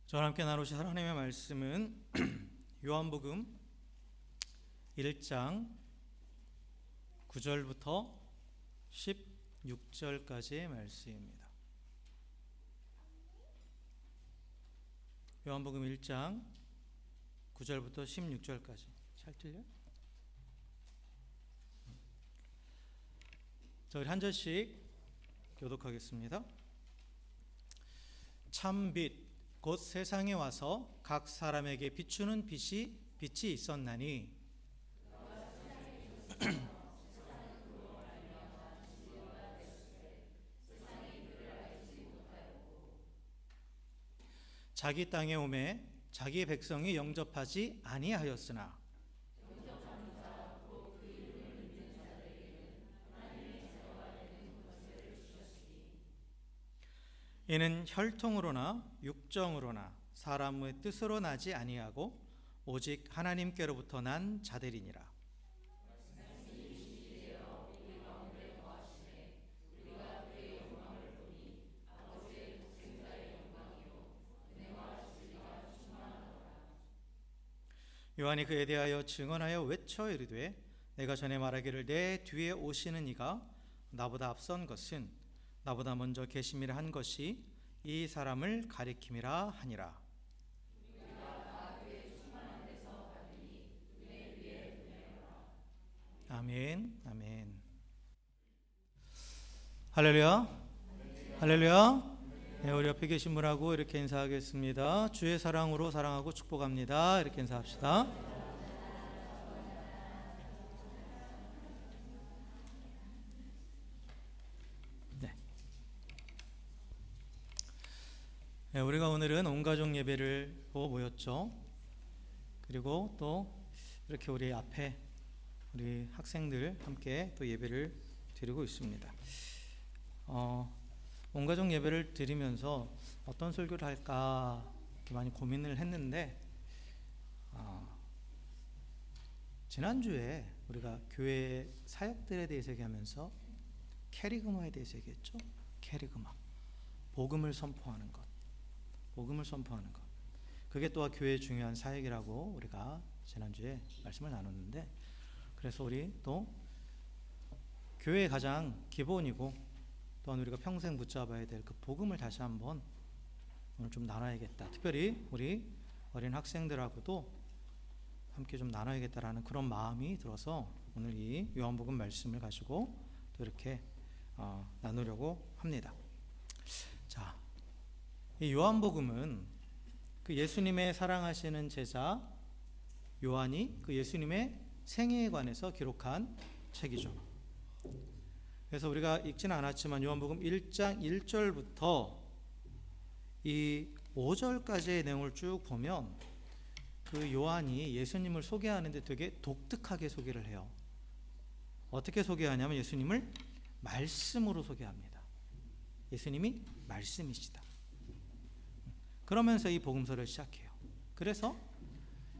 저와 함께 나누실 하나님의 말씀은 요한복음 1장 9절부터 16절까지의 말씀입니다. 요한복음 1장 9절부터 16절까지. 잘 들려요? 자, 우리 한 절씩 교독하겠습니다. 참 빛 곧 세상에 와서 각 사람에게 비추는 빛이 있었나니 자기 땅에 오매 자기 백성이 영접하지 아니하였으나 이는 혈통으로나 육정으로나 사람의 뜻으로 나지 아니하고 오직 하나님께로부터 난 자들이니라. 요한이 그에 대하여 증언하여 외쳐 이르되 내가 전에 말하기를 내 뒤에 오시는 이가 나보다 앞선 것은 나보다 먼저 계심이라 한 것이 이 사람을 가리킴이라 하니라. 아멘. 아멘. 할렐루야. 할렐루야. 네, 우리 옆에 계신 분하고 이렇게 인사하겠습니다. 주의 사랑으로 사랑하고 축복합니다. 이렇게 인사합시다. 네, 우리가 오늘은 온 가족 예배를 보고 모였죠. 그리고 또 이렇게 우리 앞에 우리 학생들 함께 또 예배를 드리고 있습니다. 온 가족 예배를 드리면서 어떤 설교를 할까 많이 고민을 했는데 지난주에 우리가 교회 사역들에 대해서 얘기하면서 캐리그마에 대해서 얘기했죠. 캐리그마, 복음을 선포하는 것. 복음을 선포하는 것. 그게 또한 교회의 중요한 사역이라고 우리가 지난주에 말씀을 나눴는데, 그래서 우리 또 교회의 가장 기본이고 또한 우리가 평생 붙잡아야 될 그 복음을 다시 한번 오늘 좀 나눠야겠다. 특별히 우리 어린 학생들하고도 함께 좀 나눠야겠다라는 그런 마음이 들어서 오늘 이 요한복음 말씀을 가지고 또 이렇게 나누려고 합니다. 자, 이 요한복음은 그 예수님의 사랑하시는 제자 요한이 그 예수님의 생애에 관해서 기록한 책이죠. 그래서 우리가 읽지는 않았지만 요한복음 1장 1절부터 이 5절까지의 내용을 쭉 보면 그 요한이 예수님을 소개하는데 되게 독특하게 소개를 해요. 어떻게 소개하냐면 예수님을 말씀으로 소개합니다. 예수님이 말씀이시다. 그러면서 이 복음서를 시작해요. 그래서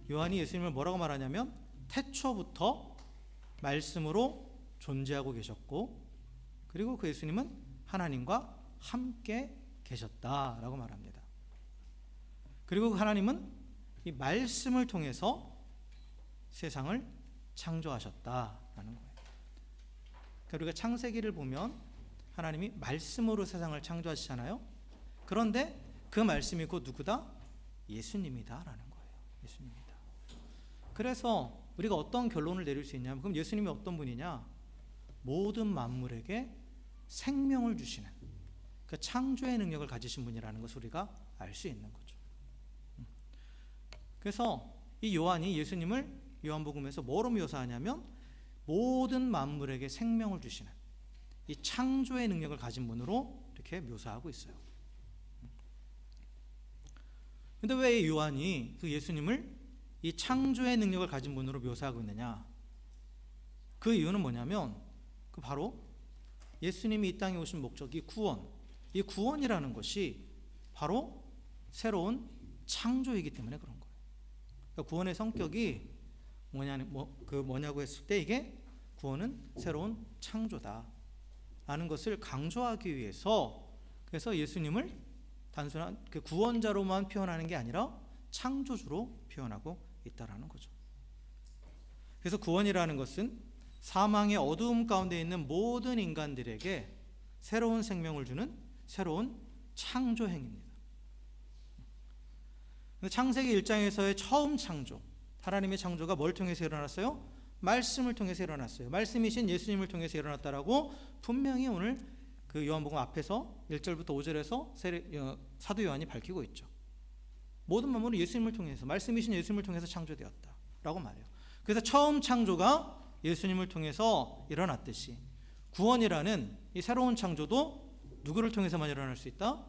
요한이 예수님을 뭐라고 말하냐면 태초부터 말씀으로 존재하고 계셨고, 그리고 그 예수님은 하나님과 함께 계셨다라고 말합니다. 그리고 그 하나님은 이 말씀을 통해서 세상을 창조하셨다라는 거예요. 그러니까 우리가 창세기를 보면 하나님이 말씀으로 세상을 창조하시잖아요. 그런데 그 말씀이 곧 누구다? 예수님이다라는 거예요. 예수님이다. 그래서 우리가 어떤 결론을 내릴 수 있냐면, 그럼 예수님이 어떤 분이냐? 모든 만물에게 생명을 주시는 그 창조의 능력을 가지신 분이라는 것을 우리가 알 수 있는 거죠. 그래서 이 요한이 예수님을 요한복음에서 뭐로 묘사하냐면 모든 만물에게 생명을 주시는 이 창조의 능력을 가진 분으로 이렇게 묘사하고 있어요. 근데 왜 요한이 그 예수님을 이 창조의 능력을 가진 분으로 묘사하고 있느냐? 그 이유는 뭐냐면 그 바로 예수님이 이 땅에 오신 목적이 구원, 이 구원이라는 것이 바로 새로운 창조이기 때문에 그런 거예요. 그러니까 구원의 성격이 뭐냐고 했을 때 이게 구원은 새로운 창조다라는 것을 강조하기 위해서, 그래서 예수님을 단순한 그 구원자로만 표현하는 게 아니라 창조주로 표현하고 있다라는 거죠. 그래서 구원이라는 것은 사망의 어두움 가운데 있는 모든 인간들에게 새로운 생명을 주는 새로운 창조 행위입니다. 창세기 1장에서의 처음 창조, 하나님의 창조가 뭘 통해서 일어났어요? 말씀을 통해서 일어났어요. 말씀이신 예수님을 통해서 일어났다라고 분명히 오늘 그 요한복음 앞에서 1절부터 5절에서 사도 요한이 밝히고 있죠. 모든 만물은 예수님을 통해서, 말씀이신 예수님을 통해서 창조되었다라고 말해요. 그래서 처음 창조가 예수님을 통해서 일어났듯이 구원이라는 이 새로운 창조도 누구를 통해서만 일어날 수 있다?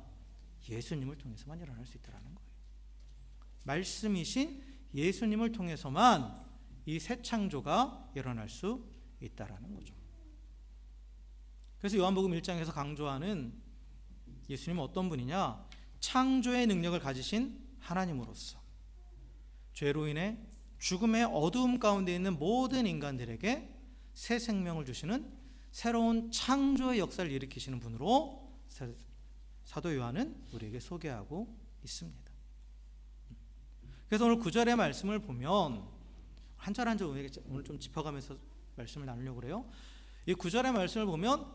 예수님을 통해서만 일어날 수 있다라는 거예요. 말씀이신 예수님을 통해서만 이 새 창조가 일어날 수 있다라는 거죠. 그래서 요한복음 1장에서 강조하는 예수님은 어떤 분이냐? 창조의 능력을 가지신 하나님으로서 죄로 인해 죽음의 어두움 가운데 있는 모든 인간들에게 새 생명을 주시는 새로운 창조의 역사를 일으키시는 분으로 사도 요한은 우리에게 소개하고 있습니다. 그래서 오늘 9절의 말씀을 보면 한 절 한 절 오늘 좀 짚어가면서 말씀을 나누려고 그래요. 이 9절의 말씀을 보면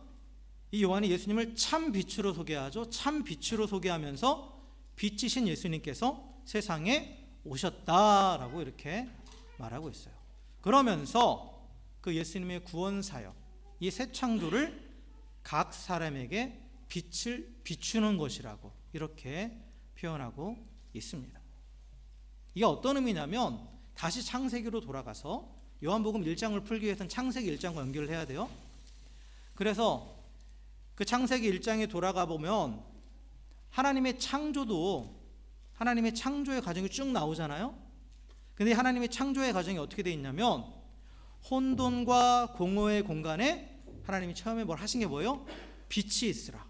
이 요한이 예수님을 참 빛으로 소개하죠. 참 빛으로 소개하면서 빛이신 예수님께서 세상에 오셨다라고 이렇게 말하고 있어요. 그러면서 그 예수님의 구원 사역, 이 새 창조를 각 사람에게 빛을 비추는 것이라고 이렇게 표현하고 있습니다. 이게 어떤 의미냐면 다시 창세기로 돌아가서 요한복음 1장을 풀기 위해서는 창세기 1장과 연결을 해야 돼요. 그래서 그 창세기 1장에 돌아가 보면 하나님의 창조도 하나님의 창조의 과정이 쭉 나오잖아요. 근데 하나님의 창조의 과정이 어떻게 되어 있냐면 혼돈과 공허의 공간에 하나님이 처음에 뭘 하신 게 뭐예요? 빛이 있으라.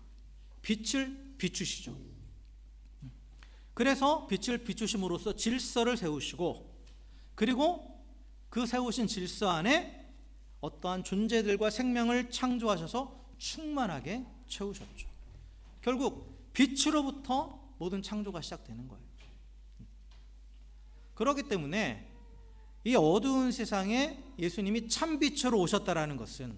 빛을 비추시죠. 그래서 빛을 비추심으로써 질서를 세우시고 그리고 그 세우신 질서 안에 어떠한 존재들과 생명을 창조하셔서 충만하게 채우셨죠. 결국 빛으로부터 모든 창조가 시작되는 거예요. 그렇기 때문에 이 어두운 세상에 예수님이 참빛으로 오셨다라는 것은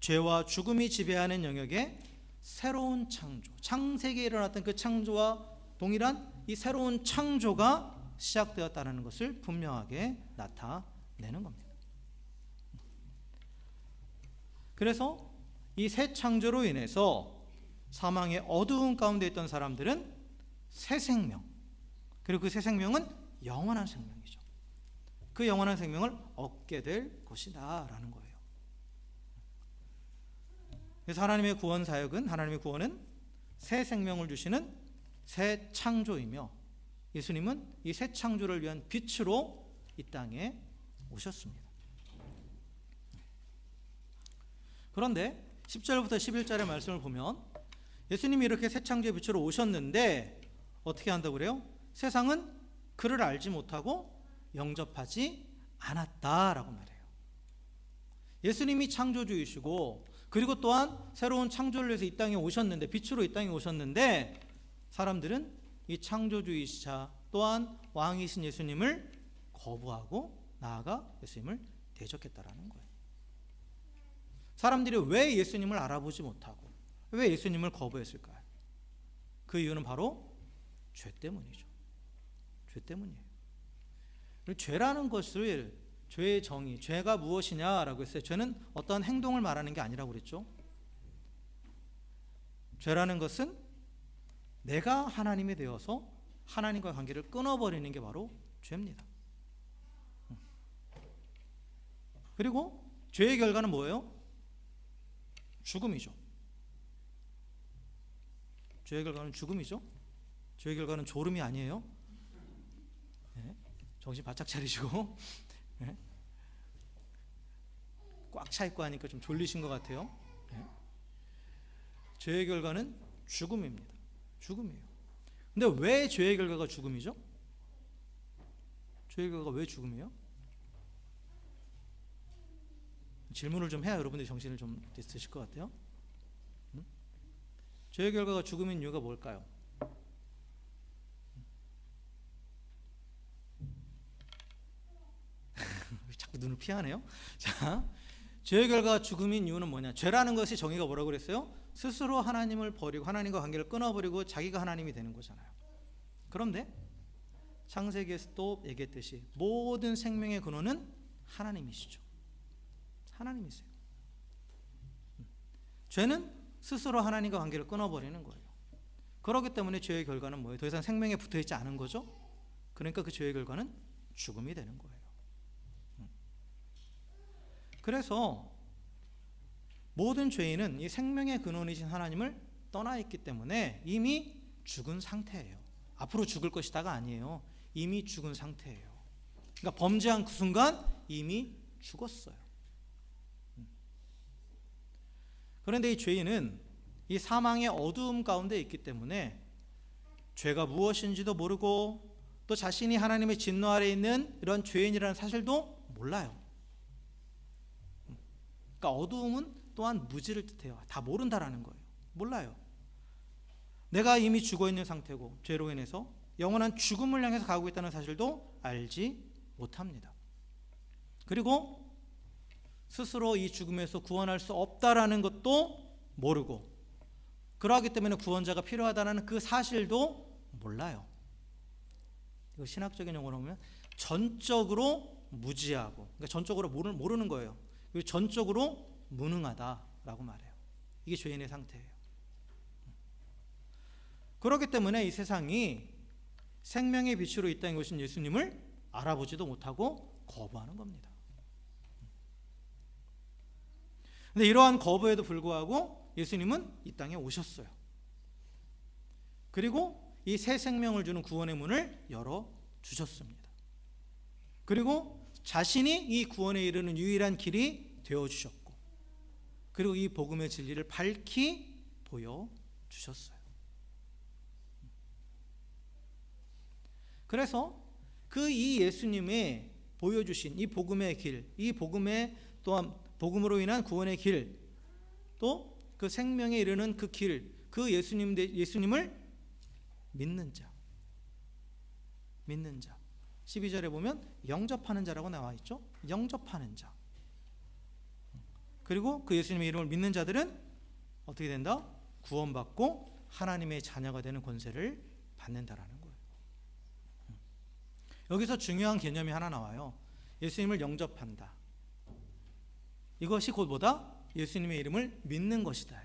죄와 죽음이 지배하는 영역에 새로운 창조, 창세기에 일어났던 그 창조와 동일한 이 새로운 창조가 시작되었다는 것을 분명하게 나타내는 겁니다. 그래서 이 새 창조로 인해서 사망의 어두운 가운데 있던 사람들은 새 생명, 그리고 그 새 생명은 영원한 생명이죠. 그 영원한 생명을 얻게 될 것이다 라는 거예요. 그래서 하나님의 구원 사역은, 하나님의 구원은 새 생명을 주시는 새 창조이며 예수님은 이 새 창조를 위한 빛으로 이 땅에 오셨습니다. 그런데 10절부터 11절의 말씀을 보면 예수님이 이렇게 새 창조의 빛으로 오셨는데 어떻게 한다고 그래요? 세상은 그를 알지 못하고 영접하지 않았다라고 말해요. 예수님이 창조주이시고 그리고 또한 새로운 창조를 위해서 이 땅에 오셨는데, 빛으로 이 땅에 오셨는데 사람들은 이 창조주이시자 또한 왕이신 예수님을 거부하고 나아가 예수님을 대적했다라는 거예요. 사람들이 왜 예수님을 알아보지 못하고 왜 예수님을 거부했을까요? 그 이유는 바로 죄 때문이죠. 죄 때문이에요. 죄라는 것을, 죄의 정의, 죄가 무엇이냐라고 했어요. 죄는 어떤 행동을 말하는 게 아니라고 그랬죠. 죄라는 것은 내가 하나님이 되어서 하나님과 관계를 끊어버리는 게 바로 죄입니다. 그리고 죄의 결과는 뭐예요? 죽음이죠. 죄의 결과는 죽음이죠. 죄의 결과는 졸음이 아니에요. 네, 정신 바짝 차리시고 네, 꽉 차 있고 하니까 좀 졸리신 것 같아요. 네. 죄의 결과는 죽음입니다. 죽음이에요. 근데 왜 죄의 결과가 죽음이죠? 죄의 결과가 왜 죽음이에요? 질문을 좀 해야 여러분들이 정신을 좀 드실 것 같아요. 죄의 결과가 죽음인 이유가 뭘까요? 자꾸 눈을 피하네요. 자, 죄의 결과가 죽음인 이유는 뭐냐? 죄라는 것이 정의가 뭐라고 그랬어요? 스스로 하나님을 버리고 하나님과 관계를 끊어버리고 자기가 하나님이 되는 거잖아요. 그런데 창세기에서 또 얘기했듯이 모든 생명의 근원은 하나님이시죠. 하나님이세요. 죄는 스스로 하나님과 관계를 끊어버리는 거예요. 그렇기 때문에 죄의 결과는 뭐예요? 더 이상 생명에 붙어있지 않은 거죠. 그러니까 그 죄의 결과는 죽음이 되는 거예요. 그래서 모든 죄인은 이 생명의 근원이신 하나님을 떠나 있기 때문에 이미 죽은 상태예요. 앞으로 죽을 것이다가 아니에요. 이미 죽은 상태예요. 그러니까 범죄한 그 순간 이미 죽었어요. 그런데 이 죄인은 이 사망의 어두움 가운데 있기 때문에 죄가 무엇인지도 모르고 또 자신이 하나님의 진노 아래 있는 이런 죄인이라는 사실도 몰라요. 그러니까 어두움은 또한 무지를 뜻해요. 다 모른다라는 거예요. 몰라요. 내가 이미 죽어있는 상태고 죄로 인해서 영원한 죽음을 향해서 가고 있다는 사실도 알지 못합니다. 그리고 스스로 이 죽음에서 구원할 수 없다라는 것도 모르고 그러하기 때문에 구원자가 필요하다는 그 사실도 몰라요. 이거 신학적인 용어로 하면 전적으로 무지하고, 그러니까 전적으로 모르는 거예요. 그리고 전적으로 무능하다라고 말해요. 이게 죄인의 상태예요. 그렇기 때문에 이 세상이 생명의 빛으로 이 땅에 오신 예수님을 알아보지도 못하고 거부하는 겁니다. 근데 이러한 거부에도 불구하고 예수님은 이 땅에 오셨어요. 그리고 이 새 생명을 주는 구원의 문을 열어주셨습니다. 그리고 자신이 이 구원에 이르는 유일한 길이 되어주셨고, 그리고 이 복음의 진리를 밝히 보여주셨어요. 그래서 그 이 예수님의 보여주신 이 복음의 길, 이 복음의 또한 복음으로 인한 구원의 길, 또 그 생명에 이르는 그 길, 그 예수님을 믿는 자, 12절에 보면 영접하는 자라고 나와 있죠. 영접하는 자. 그리고 그 예수님의 이름을 믿는 자들은 어떻게 된다? 구원받고 하나님의 자녀가 되는 권세를 받는다라는 거예요. 여기서 중요한 개념이 하나 나와요. 예수님을 영접한다. 이것이 곧 뭐다? 예수님의 이름을 믿는 것이다.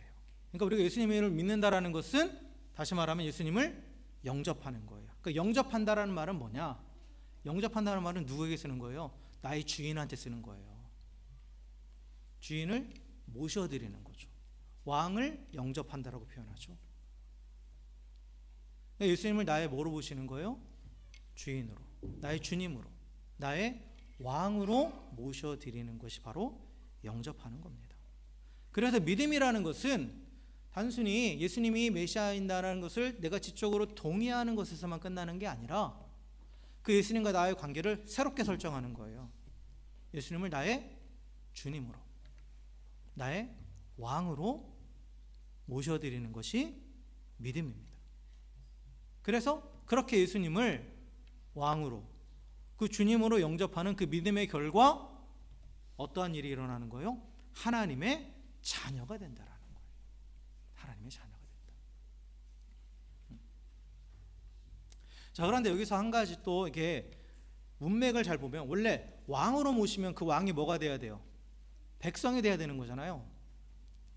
그러니까 우리가 예수님의 이름을 믿는다라는 것은 다시 말하면 예수님을 영접하는 거예요. 그러니까 영접한다라는 말은 뭐냐? 영접한다는 말은 누구에게 쓰는 거예요? 나의 주인한테 쓰는 거예요. 주인을 모셔드리는 거죠. 왕을 영접한다라고 표현하죠. 그러니까 예수님을 나의 뭐로 보시는 거예요? 주인으로, 나의 주님으로, 나의 왕으로 모셔드리는 것이 바로 영접하는 겁니다. 그래서 믿음이라는 것은 단순히 예수님이 메시아인다라는 것을 내가 지적으로 동의하는 것에서만 끝나는 게 아니라 그 예수님과 나의 관계를 새롭게 설정하는 거예요. 예수님을 나의 주님으로, 나의 왕으로 모셔드리는 것이 믿음입니다. 그래서 그렇게 예수님을 왕으로, 그 주님으로 영접하는 그 믿음의 결과 어떠한 일이 일어나는 거예요? 하나님의 자녀가 된다라는 거예요. 하나님의 자녀가 된다. 자, 그런데 여기서 한 가지 또 이게 문맥을 잘 보면 원래 왕으로 모시면 그 왕이 뭐가 돼야 돼요? 백성이 돼야 되는 거잖아요.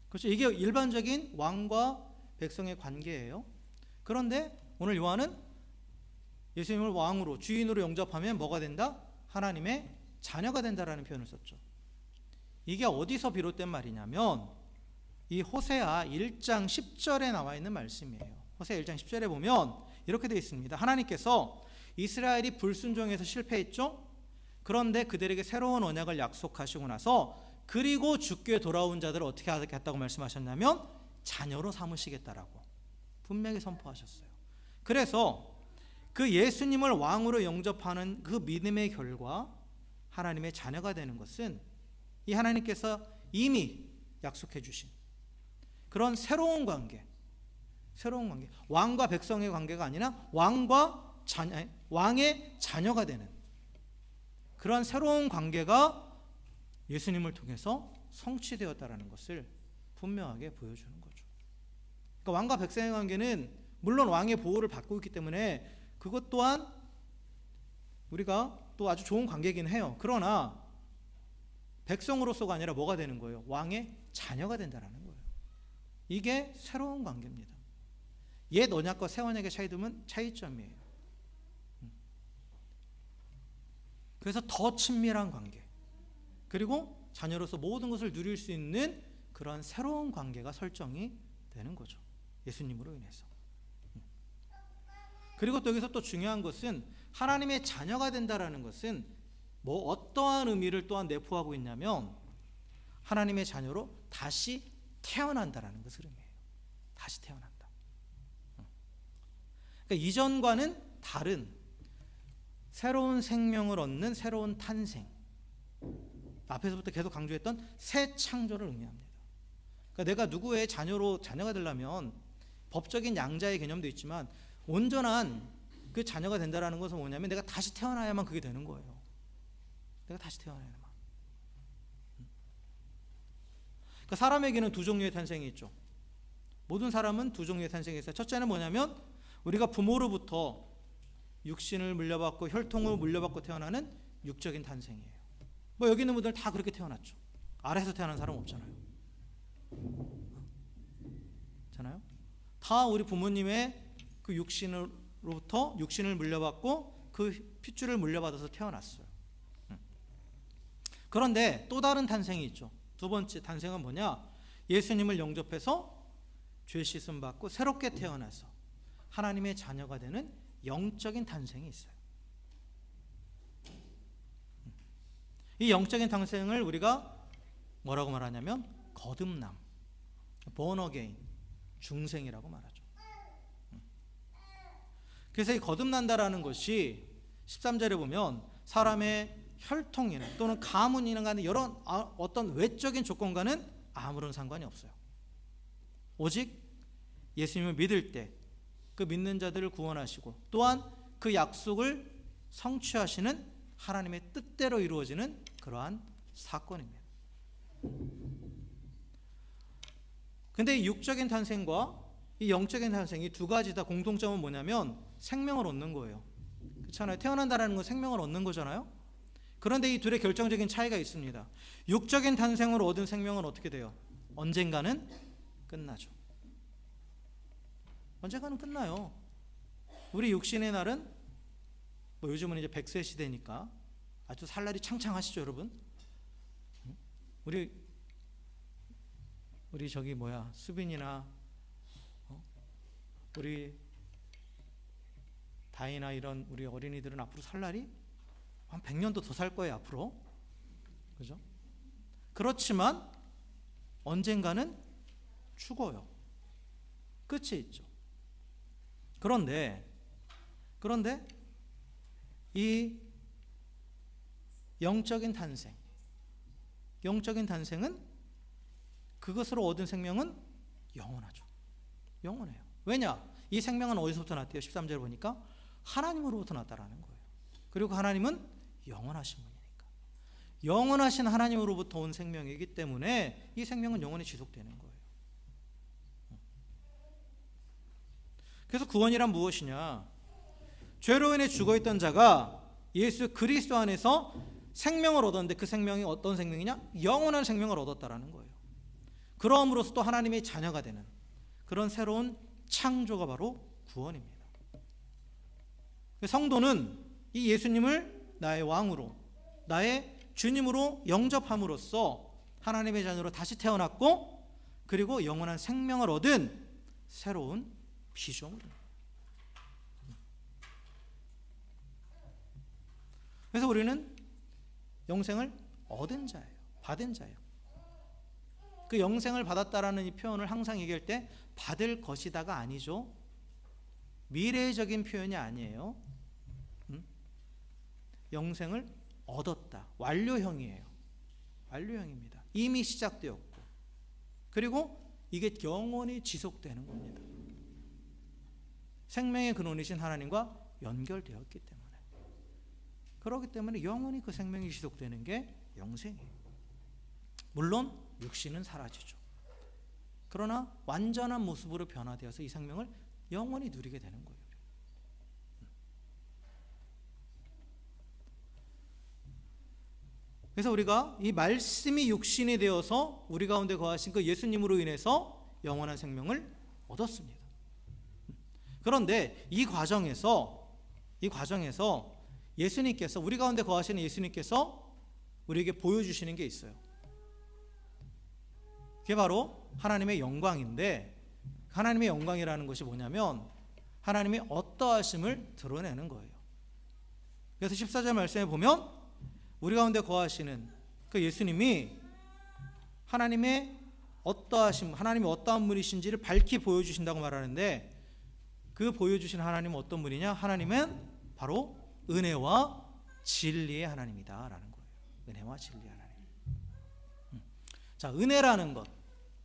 그렇죠? 이게 일반적인 왕과 백성의 관계예요. 그런데 오늘 요한은 예수님을 왕으로, 주인으로 영접하면 뭐가 된다? 하나님의 자녀가 된다라는 표현을 썼죠. 이게 어디서 비롯된 말이냐면 이 호세아 1장 10절에 나와 있는 말씀이에요. 호세아 1장 10절에 보면 이렇게 되어 있습니다. 하나님께서 이스라엘이 불순종해서 실패했죠. 그런데 그들에게 새로운 언약을 약속하시고 나서 그리고 주께 돌아온 자들을 어떻게 하겠다고 말씀하셨냐면 자녀로 삼으시겠다라고 분명히 선포하셨어요. 그래서 그 예수님을 왕으로 영접하는 그 믿음의 결과 하나님의 자녀가 되는 것은 이 하나님께서 이미 약속해 주신 그런 새로운 관계, 새로운 관계. 왕과 백성의 관계가 아니라 왕과 왕의 자녀가 되는 그러한 새로운 관계가 예수님을 통해서 성취되었다라는 것을 분명하게 보여주는 거죠. 그러니까 왕과 백성의 관계는 물론 왕의 보호를 받고 있기 때문에 그것 또한 우리가 또 아주 좋은 관계이긴 해요. 그러나 백성으로서가 아니라 뭐가 되는 거예요? 왕의 자녀가 된다는 거예요. 이게 새로운 관계입니다. 옛 언약과 새 언약의 차이점이에요. 그래서 더 친밀한 관계, 그리고 자녀로서 모든 것을 누릴 수 있는 그런 새로운 관계가 설정이 되는 거죠. 예수님으로 인해서. 그리고 또 여기서 또 중요한 것은 하나님의 자녀가 된다라는 것은 뭐 어떠한 의미를 또한 내포하고 있냐면 하나님의 자녀로 다시 태어난다라는 것을 의미해요. 다시 태어난다. 그러니까 이전과는 다른 새로운 생명을 얻는 새로운 탄생. 앞에서부터 계속 강조했던 새 창조를 의미합니다. 그러니까 내가 누구의 자녀가 되려면 법적인 양자의 개념도 있지만 온전한 그 자녀가 된다라는 것은 뭐냐면 내가 다시 태어나야만 그게 되는 거예요. 내가 다시 태어나야만. 그러니까 사람에게는 두 종류의 탄생이 있죠. 모든 사람은 두 종류의 탄생이 있어요. 첫째는 뭐냐면 우리가 부모로부터 육신을 물려받고 혈통을 물려받고 태어나는 육적인 탄생이에요. 뭐 여기 있는 분들 다 그렇게 태어났죠. 아래에서 태어난 사람 없잖아요. 잖아요. 다 우리 부모님의 그 육신으로부터 육신을 물려받고 그 핏줄을 물려받아서 태어났어요. 그런데 또 다른 탄생이 있죠. 두 번째 탄생은 뭐냐? 예수님을 영접해서 죄 씻음 받고 새롭게 태어나서 하나님의 자녀가 되는 영적인 탄생이 있어요. 이 영적인 탄생을 우리가 뭐라고 말하냐면 거듭남, born again, 중생이라고 말하죠. 그래서 이 거듭난다라는 것이 13절에 보면 사람의 혈통이나 또는 가문이나 간의 여러 어떤 외적인 조건과는 아무런 상관이 없어요. 오직 예수님을 믿을 때 그 믿는 자들을 구원하시고 또한 그 약속을 성취하시는 하나님의 뜻대로 이루어지는 그러한 사건입니다. 근데 이 육적인 탄생과 이 영적인 탄생이 두 가지 다 공통점은 뭐냐면 생명을 얻는 거예요. 그렇잖아요. 태어난다는 건 생명을 얻는 거잖아요. 그런데 이 둘의 결정적인 차이가 있습니다. 육적인 탄생으로 얻은 생명은 어떻게 돼요? 언젠가는 끝나죠. 언젠가는 끝나요. 우리 육신의 날은 뭐 요즘은 이제 100세 시대니까 아주 살날이 창창하시죠, 여러분? 우리 저기 수빈이나 우리 다이나 이런 우리 어린이들은 앞으로 살날이 한 100년도 더 살 거예요, 앞으로. 그죠? 그렇지만 언젠가는 죽어요. 끝이 있죠. 그런데 이 영적인 탄생은 그것으로 얻은 생명은 영원하죠. 영원해요. 왜냐? 이 생명은 어디서부터 났대요? 13절 보니까 하나님으로부터 났다라는 거예요. 그리고 하나님은 영원하신 분이니까. 영원하신 하나님으로부터 온 생명이기 때문에 이 생명은 영원히 지속되는 거예요. 그래서 구원이란 무엇이냐? 죄로 인해 죽어있던 자가 예수 그리스도 안에서 생명을 얻었는데 그 생명이 어떤 생명이냐? 영원한 생명을 얻었다라는 거예요. 그러므로써 또 하나님의 자녀가 되는 그런 새로운 창조가 바로 구원입니다. 성도는 이 예수님을 나의 왕으로, 나의 주님으로 영접함으로써 하나님의 자녀로 다시 태어났고 그리고 영원한 생명을 얻은 새로운 피조물입니다. 그래서 우리는 영생을 얻은 자예요. 받은 자예요. 그 영생을 받았다라는 이 표현을 항상 얘기할 때 받을 것이다가 아니죠. 미래적인 표현이 아니에요. 영생을 얻었다. 완료형이에요. 완료형입니다. 이미 시작되었고 그리고 이게 영원히 지속되는 겁니다. 생명의 근원이신 하나님과 연결되었기 때문에, 그렇기 때문에 영원히 그 생명이 지속되는 게 영생이에요. 물론 육신은 사라지죠. 그러나 완전한 모습으로 변화되어서 이 생명을 영원히 누리게 되는 거예요. 그래서 우리가 이 말씀이 육신이 되어서 우리 가운데 거하신 그 예수님으로 인해서 영원한 생명을 얻었습니다. 그런데 이 과정에서 예수님께서, 우리 가운데 거하시는 예수님께서 우리에게 보여주시는 게 있어요. 그게 바로 하나님의 영광인데, 하나님의 영광이라는 것이 뭐냐면 하나님의 어떠하심을 드러내는 거예요. 그래서 14절 말씀에 보면 우리 가운데 거하시는 그 예수님이 하나님의 어떠하심, 하나님이 어떠한 분이신지를 밝히 보여주신다고 말하는데, 그 보여주신 하나님은 어떤 분이냐? 하나님은 바로 은혜와 진리의 하나님이다 라는 거예요. 은혜와 진리의 하나님. 자, 은혜라는 것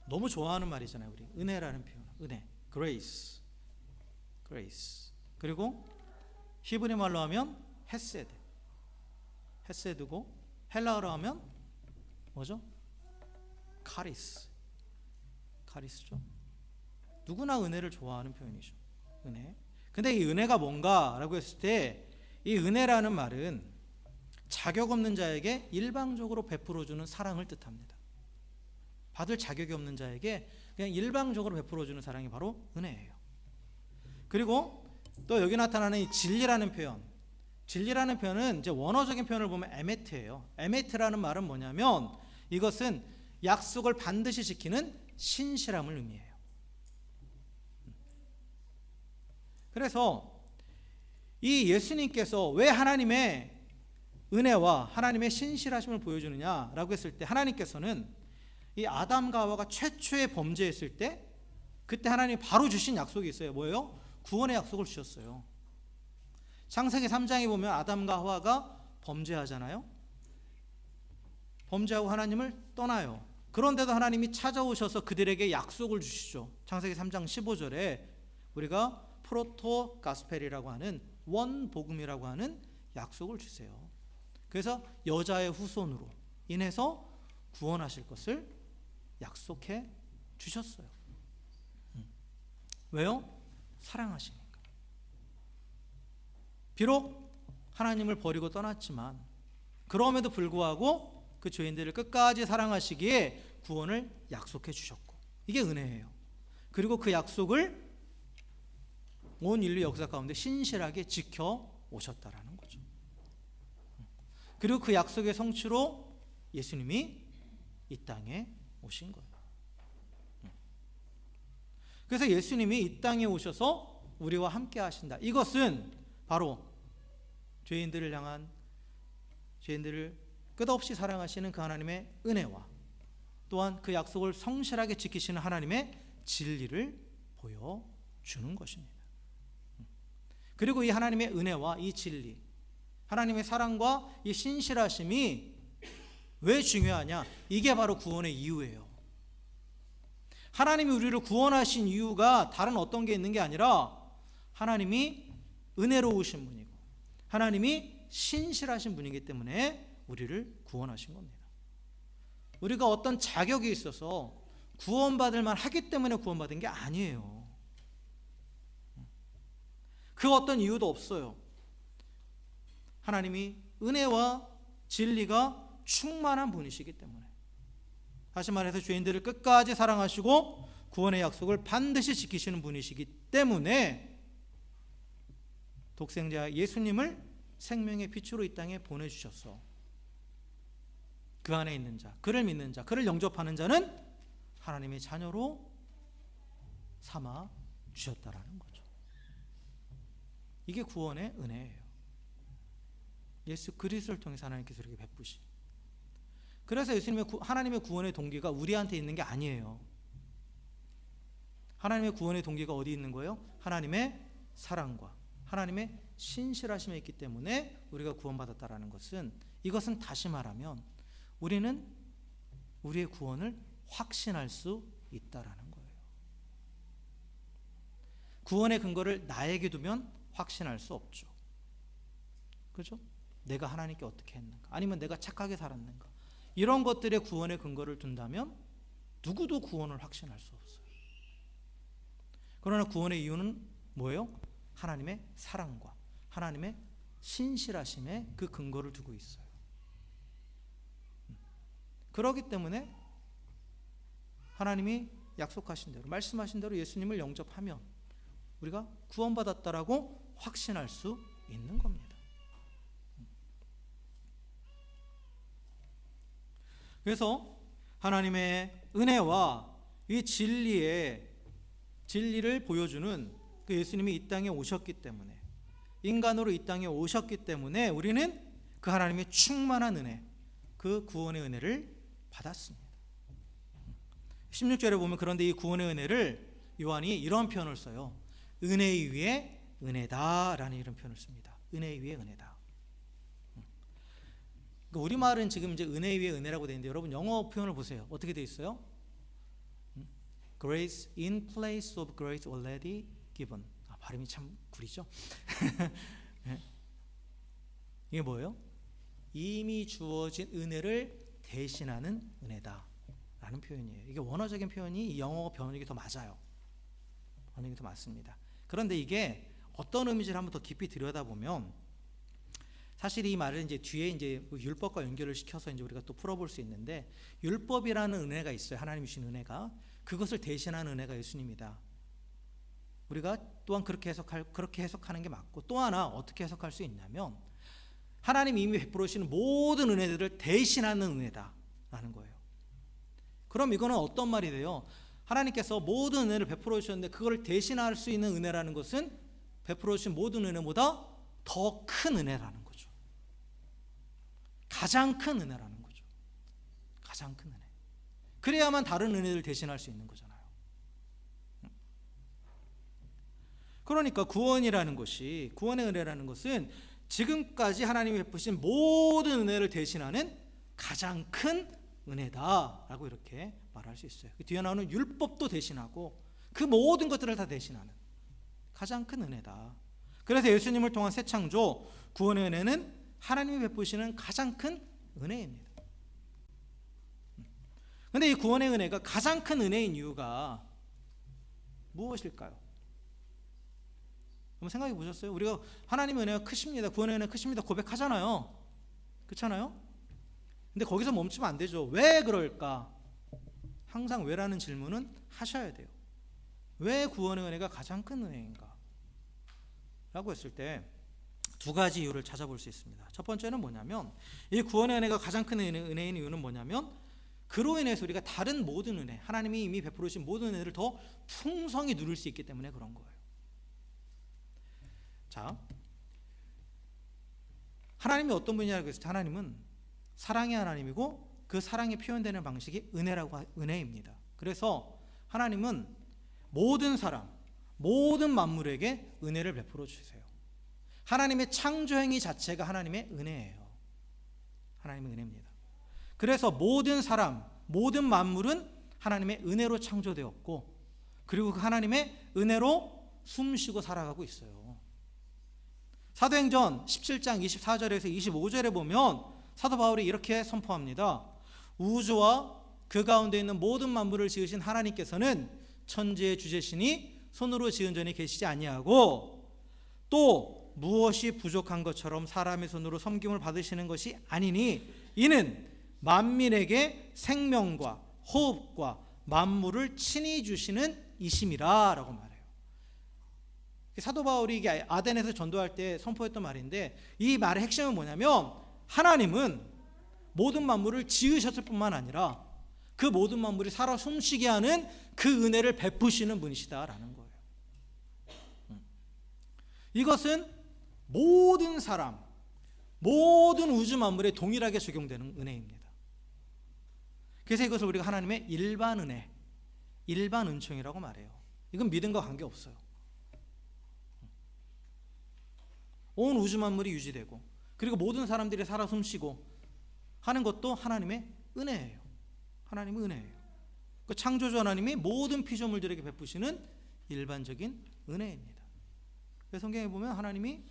너무 좋아하는 말이잖아요. 우리 은혜라는 표현, 은혜, grace. 그리고 히브리 말로 하면 헤세드고 헬라어로 하면 뭐죠? 카리스죠. 누구나 은혜를 좋아하는 표현이죠. 은혜. 근데 이 은혜가 뭔가라고 했을 때, 이 은혜라는 말은 자격 없는 자에게 일방적으로 베풀어주는 사랑을 뜻합니다. 받을 자격이 없는 자에게 그냥 일방적으로 베풀어주는 사랑이 바로 은혜예요. 그리고 또 여기 나타나는 이 진리라는 표현은 이제 원어적인 표현을 보면 에메트예요. 에메트라는 말은 뭐냐면 이것은 약속을 반드시 지키는 신실함을 의미해요. 그래서 이 예수님께서 왜 하나님의 은혜와 하나님의 신실하심을 보여주느냐라고 했을 때, 하나님께서는 이 아담과 하와가 최초의 범죄했을 때 그때 하나님이 바로 주신 약속이 있어요. 뭐예요? 구원의 약속을 주셨어요. 창세기 3장에 보면 아담과 하와가 범죄하잖아요. 범죄하고 하나님을 떠나요. 그런데도 하나님이 찾아오셔서 그들에게 약속을 주시죠. 창세기 3장 15절에 우리가 프로토 가스펠이라고 하는 원복음이라고 하는 약속을 주세요. 그래서 여자의 후손으로 인해서 구원하실 것을 약속해 주셨어요. 왜요? 사랑하시니까. 비록 하나님을 버리고 떠났지만 그럼에도 불구하고 그 죄인들을 끝까지 사랑하시기에 구원을 약속해 주셨고, 이게 은혜예요. 그리고 그 약속을 온 인류 역사 가운데 신실하게 지켜 오셨다라는 거죠. 그리고 그 약속의 성취로 예수님이 이 땅에 오신 거예요. 그래서 예수님이 이 땅에 오셔서 우리와 함께 하신다. 이것은 바로 죄인들을 끝없이 사랑하시는 그 하나님의 은혜와 또한 그 약속을 성실하게 지키시는 하나님의 진리를 보여주는 것입니다. 그리고 이 하나님의 은혜와 이 진리, 하나님의 사랑과 이 신실하심이 왜 중요하냐? 이게 바로 구원의 이유예요. 하나님이 우리를 구원하신 이유가 다른 어떤 게 있는 게 아니라 하나님이 은혜로우신 분이고 하나님이 신실하신 분이기 때문에 우리를 구원하신 겁니다. 우리가 어떤 자격이 있어서 구원받을 만하기 때문에 구원받은 게 아니에요. 그 어떤 이유도 없어요. 하나님이 은혜와 진리가 충만한 분이시기 때문에, 다시 말해서 죄인들을 끝까지 사랑하시고 구원의 약속을 반드시 지키시는 분이시기 때문에 독생자 예수님을 생명의 빛으로 이 땅에 보내주셔서 그 안에 있는 자, 그를 믿는 자, 그를 영접하는 자는 하나님의 자녀로 삼아 주셨다라는 거죠. 이게 구원의 은혜예요. 예수 그리스도를 통해서 하나님께서 이렇게 베푸시. 그래서 하나님의 구원의 동기가 우리한테 있는 게 아니에요. 하나님의 구원의 동기가 어디 있는 거예요? 하나님의 사랑과 하나님의 신실하심에 있기 때문에 우리가 구원받았다라는 것은, 이것은 다시 말하면 우리는 우리의 구원을 확신할 수 있다라는 거예요. 구원의 근거를 나에게 두면 확신할 수 없죠. 그죠? 내가 하나님께 어떻게 했는가, 아니면 내가 착하게 살았는가, 이런 것들의 구원의 근거를 둔다면 누구도 구원을 확신할 수 없어요. 그러나 구원의 이유는 뭐예요? 하나님의 사랑과 하나님의 신실하심에 그 근거를 두고 있어요. 그렇기 때문에 하나님이 약속하신 대로, 말씀하신 대로 예수님을 영접하면 우리가 구원받았다라고 확신할 수 있는 겁니다. 그래서 하나님의 은혜와 이 진리를 보여주는 그 예수님이 이 땅에 오셨기 때문에, 인간으로 이 땅에 오셨기 때문에 우리는 그 하나님의 충만한 은혜, 그 구원의 은혜를 받았습니다. 16절에 보면, 그런데 이 구원의 은혜를 요한이 이런 표현을 써요. 은혜 위에 은혜다라는 이런 표현을 씁니다. 은혜 위에 은혜다. 우리말은 지금 이제 은혜 위에 은혜라고 되어 있는데, 여러분 영어 표현을 보세요. 어떻게 되어 있어요? Grace in place of grace already given. 발음이 참 구리죠. 이게 뭐예요? 이미 주어진 은혜를 대신하는 은혜다라는 표현이에요. 이게 원어적인 표현이 영어 번역이 더 맞아요. 번역이 더 맞습니다. 그런데 이게 어떤 의미인지를 한번 더 깊이 들여다보면, 사실 이 말을 이제 뒤에 이제 율법과 연결을 시켜서 이제 우리가 또 풀어볼 수 있는데, 율법이라는 은혜가 있어요. 하나님이 주신 은혜가. 그것을 대신하는 은혜가 예수님이다. 우리가 또한 그렇게 해석하는 게 맞고, 또 하나 어떻게 해석할 수 있냐면, 하나님이 이미 베풀어 주시는 모든 은혜들을 대신하는 은혜다라는 거예요. 그럼 이거는 어떤 말이 돼요? 하나님께서 모든 은혜를 베풀어 주셨는데 그걸 대신할 수 있는 은혜라는 것은 베풀어 주신 모든 은혜보다 더 큰 은혜라는 거죠. 가장 큰 은혜라는 거죠. 가장 큰 은혜. 그래야만 다른 은혜를 대신할 수 있는 거잖아요. 그러니까 구원이라는 것이, 구원의 은혜라는 것은 지금까지 하나님이 베푸신 모든 은혜를 대신하는 가장 큰 은혜다라고 이렇게 말할 수 있어요. 뒤에 나오는 율법도 대신하고 그 모든 것들을 다 대신하는 가장 큰 은혜다. 그래서 예수님을 통한 새 창조, 구원의 은혜는 하나님이 베푸시는 가장 큰 은혜입니다. 그런데 이 구원의 은혜가 가장 큰 은혜인 이유가 무엇일까요? 한번 생각해 보셨어요? 우리가 하나님의 은혜가 크십니다, 구원의 은혜가 크십니다 고백하잖아요. 그렇잖아요? 근데 거기서 멈추면 안 되죠. 왜 그럴까? 항상 왜라는 질문은 하셔야 돼요. 왜 구원의 은혜가 가장 큰 은혜인가? 라고 했을 때 두 가지 이유를 찾아볼 수 있습니다. 첫 번째는 뭐냐면, 이 구원의 은혜가 가장 큰 은혜인 이유는 뭐냐면, 그로 인해서 우리가 다른 모든 은혜, 하나님이 이미 베풀어 주신 모든 은혜를 더 풍성히 누릴 수 있기 때문에 그런 거예요. 자, 하나님이 어떤 분이냐고 했을 때, 하나님은 사랑의 하나님이고 그 사랑이 표현되는 방식이 은혜입니다. 그래서 하나님은 모든 사람, 모든 만물에게 은혜를 베풀어 주세요. 하나님의 창조 행위 자체가 하나님의 은혜예요. 하나님의 은혜입니다. 그래서 모든 사람, 모든 만물은 하나님의 은혜로 창조되었고, 그리고 그 하나님의 은혜로 숨쉬고 살아가고 있어요. 사도행전 17장 24절에서 25절에 보면 사도 바울이 이렇게 선포합니다. 우주와 그 가운데 있는 모든 만물을 지으신 하나님께서는 천지의 주제시니 손으로 지은 전이 계시지 아니하고, 또 무엇이 부족한 것처럼 사람의 손으로 섬김을 받으시는 것이 아니니, 이는 만민에게 생명과 호흡과 만물을 친히 주시는 이심이라 라고 말해요. 사도 바울이 이게 아덴에서 전도할 때 선포했던 말인데, 이 말의 핵심은 뭐냐면, 하나님은 모든 만물을 지으셨을 뿐만 아니라 그 모든 만물이 살아 숨쉬게 하는 그 은혜를 베푸시는 분이시다라는 거예요. 이것은 모든 사람, 모든 우주 만물에 동일하게 적용되는 은혜입니다. 그래서 이것을 우리가 하나님의 일반 은혜, 일반 은총이라고 말해요. 이건 믿음과 관계없어요. 온 우주 만물이 유지되고, 그리고 모든 사람들이 살아 숨쉬고 하는 것도 하나님의 은혜예요. 하나님의 은혜예요. 그 창조주 하나님이 모든 피조물들에게 베푸시는 일반적인 은혜입니다. 그래서 성경에 보면 하나님이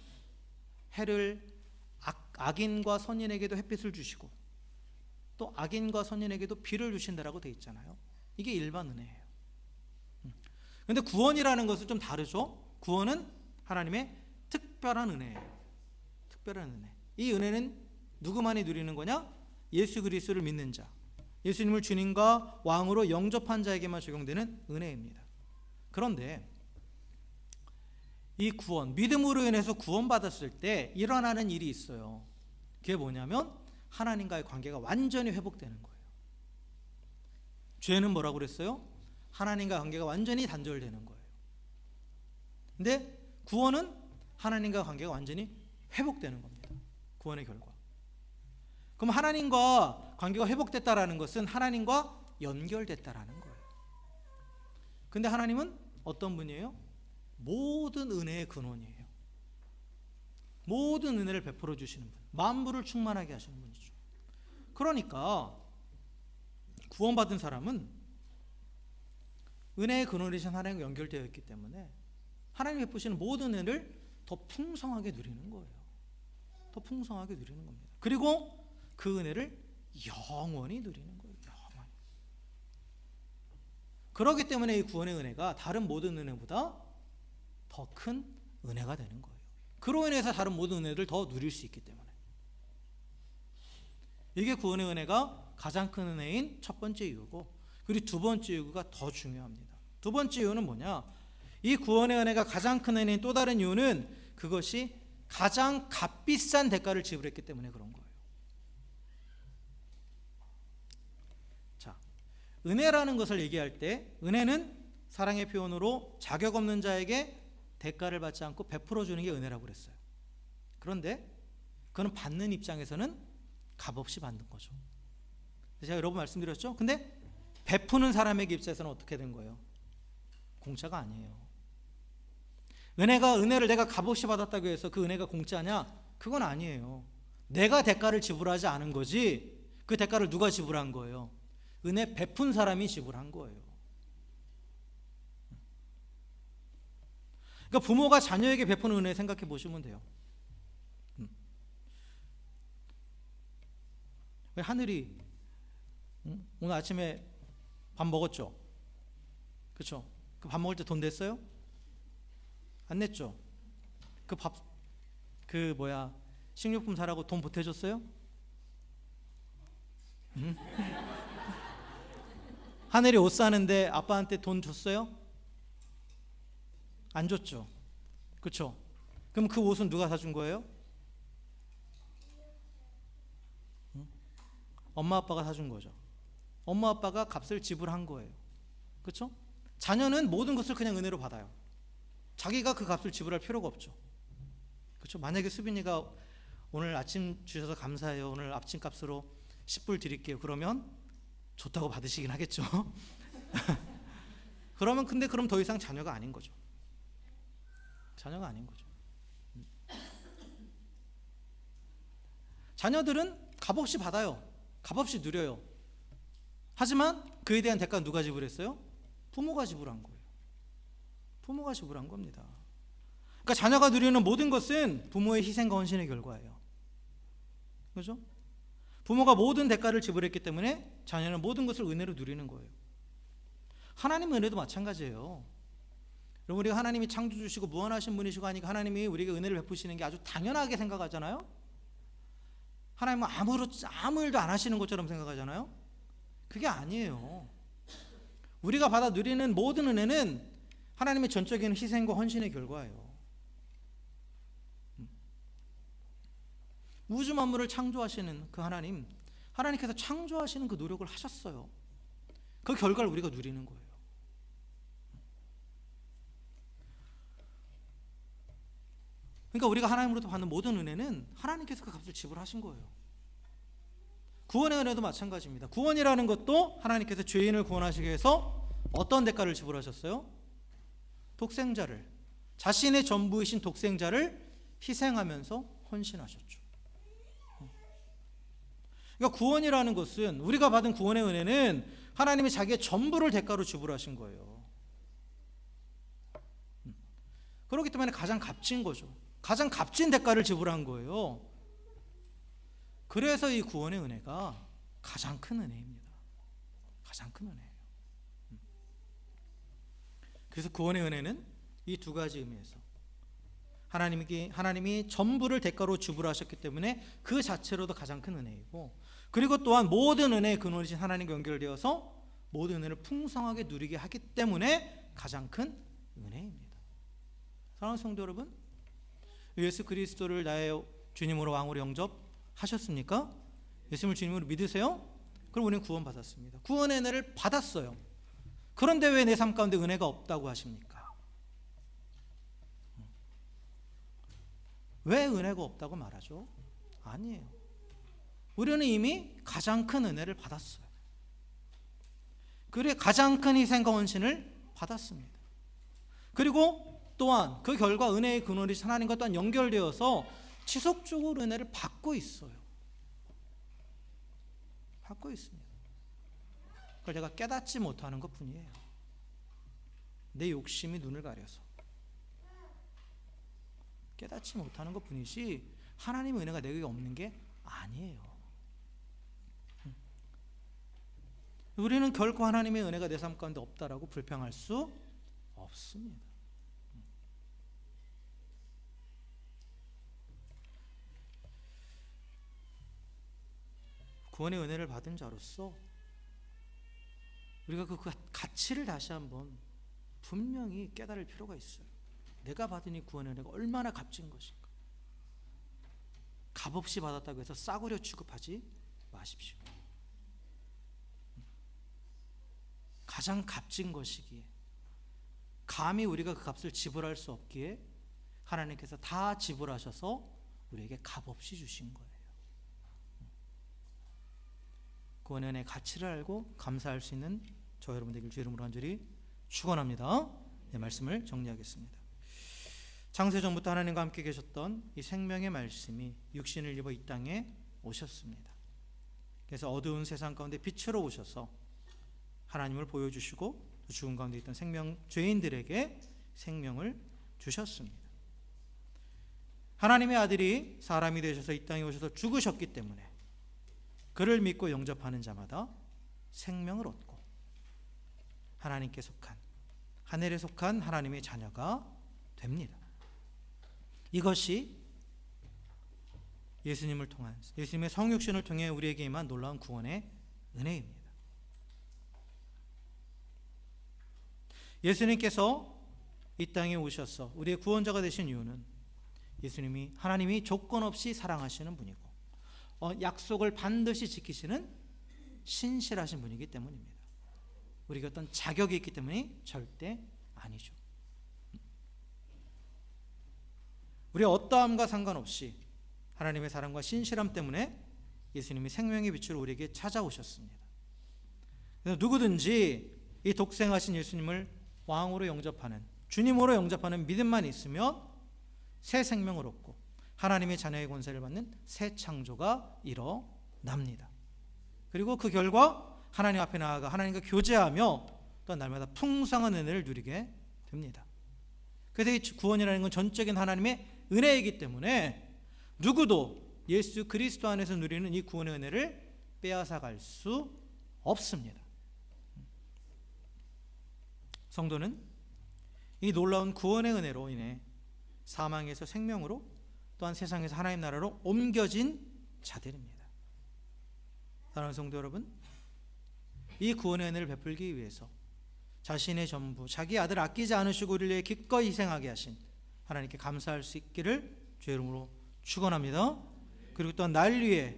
해를 악인과 선인에게도 햇빛을 주시고 또 악인과 선인에게도 비를 주신다라고 되어 있잖아요. 이게 일반 은혜예요. 그런데 구원이라는 것은 좀 다르죠. 구원은 하나님의 특별한 은혜예요. 특별한 은혜. 이 은혜는 누구만이 누리는 거냐? 예수 그리스도를 믿는 자, 예수님을 주님과 왕으로 영접한 자에게만 적용되는 은혜입니다. 그런데 이 구원, 믿음으로 인해서 구원받았을 때 일어나는 일이 있어요. 그게 뭐냐면 하나님과의 관계가 완전히 회복되는 거예요. 죄는 뭐라고 그랬어요? 하나님과 관계가 완전히 단절되는 거예요. 근데 구원은 하나님과 관계가 완전히 회복되는 겁니다. 구원의 결과. 그럼 하나님과 관계가 회복됐다라는 것은 하나님과 연결됐다라는 거예요. 근데 하나님은 어떤 분이에요? 모든 은혜의 근원이에요. 모든 은혜를 베풀어 주시는 분, 만물을 충만하게 하시는 분이죠. 그러니까 구원받은 사람은 은혜의 근원이신 하나님과 연결되어 있기 때문에 하나님이 베푸시는 모든 은혜를 더 풍성하게 누리는 거예요. 더 풍성하게 누리는 겁니다. 그리고 그 은혜를 영원히 누리는 거예요. 영원히. 그렇기 때문에 이 구원의 은혜가 다른 모든 은혜보다 더 큰 은혜가 되는 거예요. 그로 인해서 다른 모든 은혜를 더 누릴 수 있기 때문에. 이게 구원의 은혜가 가장 큰 은혜인 첫 번째 이유고, 그리고 두 번째 이유가 더 중요합니다. 두 번째 이유는 뭐냐? 이 구원의 은혜가 가장 큰 은혜인 또 다른 이유는 그것이 가장 값비싼 대가를 지불했기 때문에 그런 거예요. 자, 은혜라는 것을 얘기할 때 은혜는 사랑의 표현으로 자격 없는 자에게 대가를 받지 않고 베풀어 주는 게 은혜라고 그랬어요. 그런데 그는 받는 입장에서는 값없이 받는 거죠. 제가 여러 번 말씀드렸죠. 근데 베푸는 사람에게 입장에서는 어떻게 된 거예요? 공짜가 아니에요. 은혜를 내가 값없이 받았다고 해서 그 은혜가 공짜냐? 그건 아니에요. 내가 대가를 지불하지 않은 거지. 그 대가를 누가 지불한 거예요? 은혜 베푼 사람이 지불한 거예요. 그러니까 부모가 자녀에게 베푸는 은혜 생각해 보시면 돼요. 왜 하늘이 오늘 아침에 밥 먹었죠? 그렇죠? 그 밥 먹을 때 돈 냈어요? 안 냈죠? 식료품 사라고 돈 보태줬어요? 하늘이 옷 사는데 아빠한테 돈 줬어요? 안 줬죠? 그렇죠? 그럼 그 옷은 누가 사준 거예요? 엄마 아빠가 사준 거죠. 엄마 아빠가 값을 지불한 거예요. 그렇죠? 자녀는 모든 것을 그냥 은혜로 받아요. 자기가 그 값을 지불할 필요가 없죠. 그렇죠? 만약에 수빈이가 오늘 아침 주셔서 감사해요. 오늘 아침값으로 10불 드릴게요. 그러면 좋다고 받으시긴 하겠죠. 그럼 더 이상 자녀가 아닌 거죠. 자녀가 아닌 거죠. 자녀들은 값없이 받아요. 값없이 누려요. 하지만 그에 대한 대가는 누가 지불했어요? 부모가 지불한 거예요. 부모가 지불한 겁니다. 그러니까 자녀가 누리는 모든 것은 부모의 희생과 헌신의 결과예요. 그렇죠? 부모가 모든 대가를 지불했기 때문에 자녀는 모든 것을 은혜로 누리는 거예요. 하나님의 은혜도 마찬가지예요. 여러분, 우리가 하나님이 창조주시고 무한하신 분이시고 하니까 하나님이 우리에게 은혜를 베푸시는 게 아주 당연하게 생각하잖아요. 하나님은 아무 일도 안 하시는 것처럼 생각하잖아요. 그게 아니에요. 우리가 받아 누리는 모든 은혜는 하나님의 전적인 희생과 헌신의 결과예요. 우주 만물을 창조하시는 그 하나님께서 창조하시는 그 노력을 하셨어요. 그 결과를 우리가 누리는 거예요. 그러니까 우리가 하나님으로부터 받는 모든 은혜는 하나님께서 그 값을 지불하신 거예요. 구원의 은혜도 마찬가지입니다. 구원이라는 것도 하나님께서 죄인을 구원하시기 위해서 어떤 대가를 지불하셨어요? 독생자를, 자신의 전부이신 독생자를 희생하면서 헌신하셨죠. 그러니까 구원이라는 것은, 우리가 받은 구원의 은혜는 하나님이 자기의 전부를 대가로 지불하신 거예요. 그렇기 때문에 가장 값진 거죠. 가장 값진 대가를 지불한 거예요. 그래서 이 구원의 은혜가 가장 큰 은혜입니다. 가장 큰 은혜예요. 그래서 구원의 은혜는 이 두 가지 의미에서 하나님이 전부를 대가로 지불하셨기 때문에 그 자체로도 가장 큰 은혜이고, 그리고 또한 모든 은혜의 근원이신 하나님과 연결되어서 모든 은혜를 풍성하게 누리게 하기 때문에 가장 큰 은혜입니다. 사랑하는 성도 여러분, 예수 그리스도를 나의 주님으로 왕으로 영접하셨습니까? 예수님을 주님으로 믿으세요? 그럼 우리는 구원받았습니다. 구원의 은혜를 받았어요. 그런데 왜 내 삶 가운데 은혜가 없다고 하십니까? 왜 은혜가 없다고 말하죠? 아니에요. 우리는 이미 가장 큰 은혜를 받았어요. 그래 가장 큰 희생과 헌신을 받았습니다. 그리고 또한 그 결과 은혜의 근원이 하나님과 또한 연결되어서 지속적으로 은혜를 받고 있어요. 받고 있습니다. 그걸 내가 깨닫지 못하는 것뿐이에요. 내 욕심이 눈을 가려서 깨닫지 못하는 것뿐이지 하나님의 은혜가 내게 없는 게 아니에요. 우리는 결코 하나님의 은혜가 내 삶 가운데 없다라고 불평할 수 없습니다. 구원의 은혜를 받은 자로서 우리가 그 가치를 다시 한번 분명히 깨달을 필요가 있어요. 내가 받은 이 구원의 은혜가 얼마나 값진 것인가. 값없이 받았다고 해서 싸구려 취급하지 마십시오. 가장 값진 것이기에, 감히 우리가 그 값을 지불할 수 없기에 하나님께서 다 지불하셔서 우리에게 값없이 주신 거예요. 구원의 은혜의 가치를 알고 감사할 수 있는 저 여러분 되길 주 이름으로 간절히 축원합니다. 네, 말씀을 정리하겠습니다. 창세전부터 하나님과 함께 계셨던 이 생명의 말씀이 육신을 입어 이 땅에 오셨습니다. 그래서 어두운 세상 가운데 빛으로 오셔서 하나님을 보여주시고 죽음 가운데 있던 죄인들에게 생명을 주셨습니다. 하나님의 아들이 사람이 되셔서 이 땅에 오셔서 죽으셨기 때문에 그를 믿고 영접하는 자마다 생명을 얻고 하나님께 속한, 하늘에 속한 하나님의 자녀가 됩니다. 이것이 예수님을 통한, 예수님의 성육신을 통해 우리에게 임한 놀라운 구원의 은혜입니다. 예수님께서 이 땅에 오셔서 우리의 구원자가 되신 이유는 하나님이 조건 없이 사랑하시는 분이고 약속을 반드시 지키시는 신실하신 분이기 때문입니다. 우리가 어떤 자격이 있기 때문이 절대 아니죠. 우리의 어떠함과 상관없이 하나님의 사랑과 신실함 때문에 예수님이 생명의 빛으로 우리에게 찾아오셨습니다. 그래서 누구든지 이 독생하신 예수님을 왕으로 영접하는, 주님으로 영접하는 믿음만 있으면 새 생명을 얻고 하나님의 자녀의 권세를 받는 새 창조가 일어납니다. 그리고 그 결과 하나님 앞에 나아가 하나님과 교제하며 또 날마다 풍성한 은혜를 누리게 됩니다. 그래서 이 구원이라는 건 전적인 하나님의 은혜이기 때문에 누구도 예수 그리스도 안에서 누리는 이 구원의 은혜를 빼앗아갈 수 없습니다. 성도는 이 놀라운 구원의 은혜로 인해 사망에서 생명으로, 또한 세상에서 하나님 나라로 옮겨진 자들입니다. 사랑하는 성도 여러분, 이 구원의 은혜를 베풀기 위해서 자신의 전부, 자기 아들 아끼지 않으시고 우리를 위해 기꺼이 희생하게 하신 하나님께 감사할 수 있기를 주의 이름으로 축원합니다. 그리고 또한 날 위해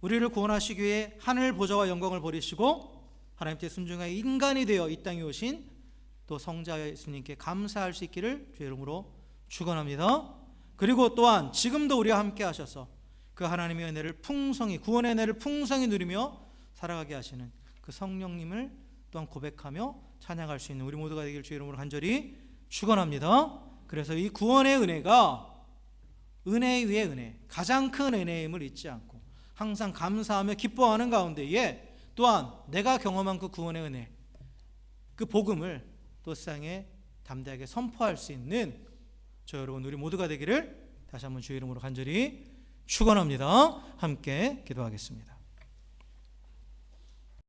우리를 구원하시기 위해 하늘 보좌와 영광을 버리시고 하나님께 순종하여 인간이 되어 이 땅에 오신 또 성자 예수님께 감사할 수 있기를 주의 이름으로 축원합니다. 그리고 또한 지금도 우리와 함께 하셔서 그 하나님의 은혜를 풍성히, 구원의 은혜를 풍성히 누리며 살아가게 하시는 그 성령님을 또한 고백하며 찬양할 수 있는 우리 모두가 되길 주의 이름으로 간절히 축원합니다. 그래서 이 구원의 은혜가 은혜 위에 은혜, 가장 큰 은혜임을 잊지 않고 항상 감사하며 기뻐하는 가운데에 또한 내가 경험한 그 구원의 은혜, 그 복음을 또 세상에 담대하게 선포할 수 있는 저 여러분 우리 모두가 되기를 다시 한번 주의 이름으로 간절히 축원합니다. 함께 기도하겠습니다.